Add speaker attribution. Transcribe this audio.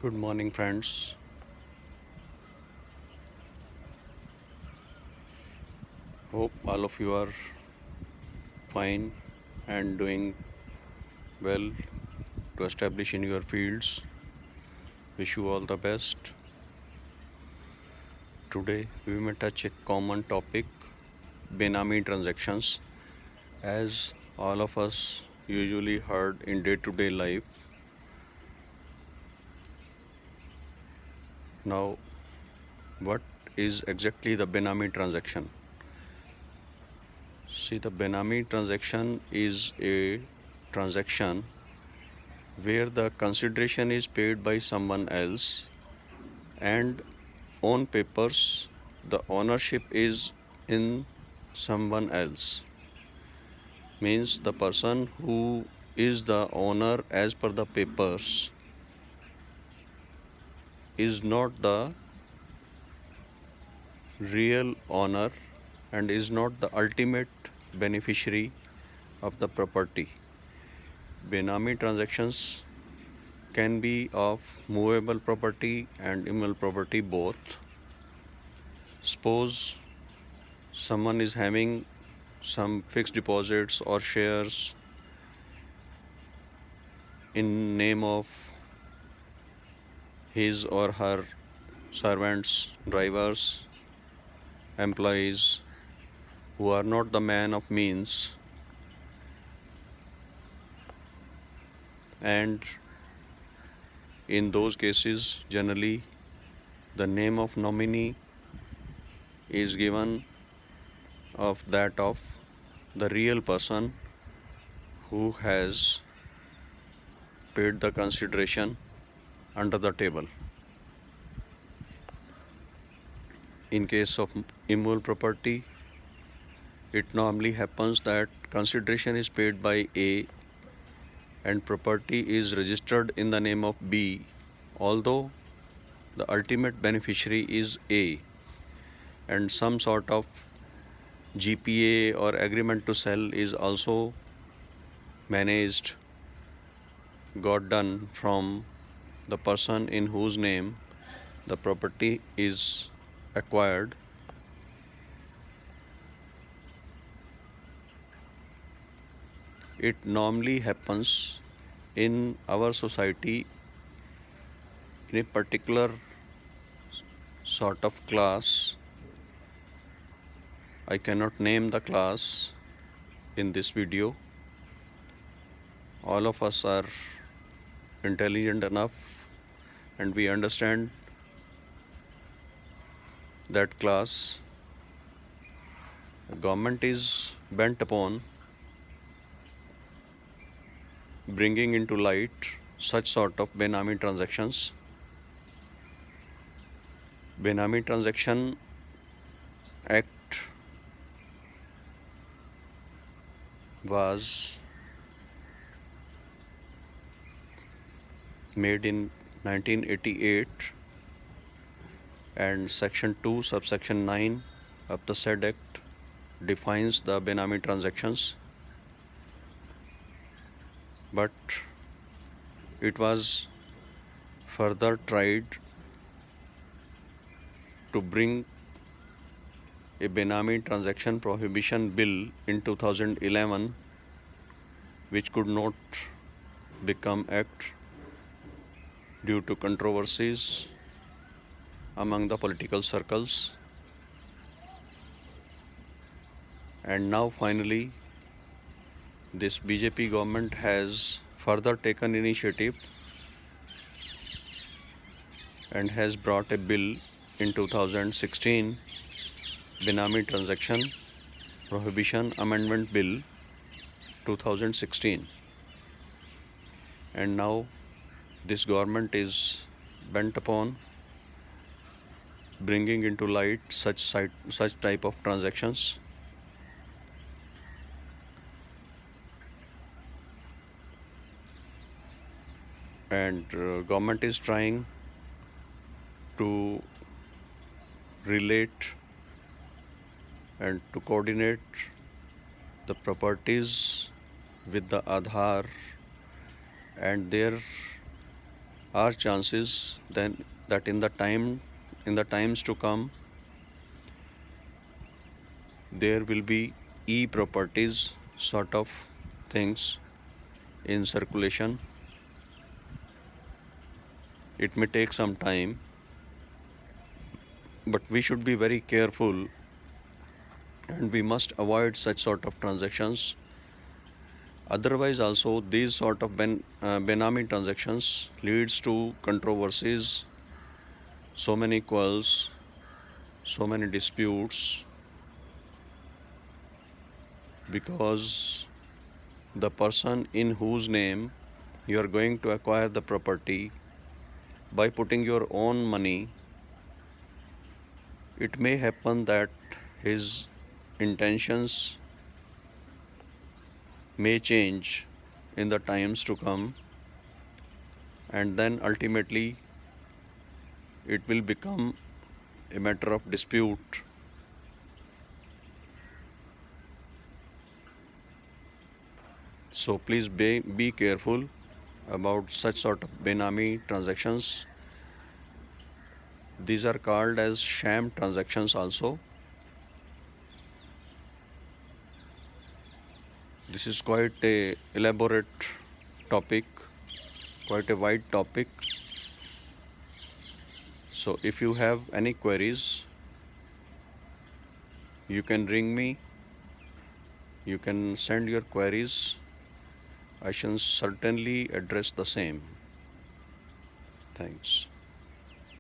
Speaker 1: Good morning, friends. Hope all of you are fine and doing well to establish in your fields. Wish you all the best. Today, we may touch a common topic, Benami transactions, as all of us usually heard in day to day life. Now, what is exactly the Benami transaction? See, the Benami transaction is a transaction where the consideration is paid by someone else and on papers the ownership is in someone else, means the person who is the owner as per the papers is not the real owner and is not the ultimate beneficiary of the property. Benami transactions can be of movable property and immovable property both. Suppose someone is having some fixed deposits or shares in name of his or her servants, drivers, employees who are not the man of means, and in those cases generally the name of nominee is given of that of the real person who has paid the consideration under the table. In case of immovable property, it normally happens that consideration is paid by A and property is registered in the name of B, although the ultimate beneficiary is A, and some sort of GPA or agreement to sell is also managed, got done from the person in whose name the property is acquired. It normally happens in our society in a particular sort of class. I cannot name the class in this video. All of us are intelligent enough and we understand that class. The government is bent upon bringing into light such sort of Benami transactions. Benami Transaction Act was made in 1988 and section 2 subsection 9 of the said act defines the Benami transactions, but it was further tried to bring a Benami transaction prohibition bill in 2011 which could not become act due to controversies among the political circles. And now finally this BJP government has further taken initiative and has brought a bill in 2016, Benami Transaction Prohibition Amendment Bill 2016, and now this government is bent upon bringing into light such type of transactions. And government is trying to relate and to coordinate the properties with the Aadhaar, and there are chances then that in the times to come there will be e-properties sort of things in circulation. It may take some time, but we should be very careful and we must avoid such sort of transactions. Otherwise also these sort of Benami transactions leads to controversies, so many quarrels, so many disputes, because the person in whose name you are going to acquire the property by putting your own money, it may happen that his intentions may change in the times to come, and then ultimately it will become a matter of dispute. So please be careful about such sort of Benami transactions. These are called as sham transactions also. This is quite a elaborate topic, quite a wide topic. So if you have any queries, you can ring me, you can send your queries. I shall certainly address the same. Thanks.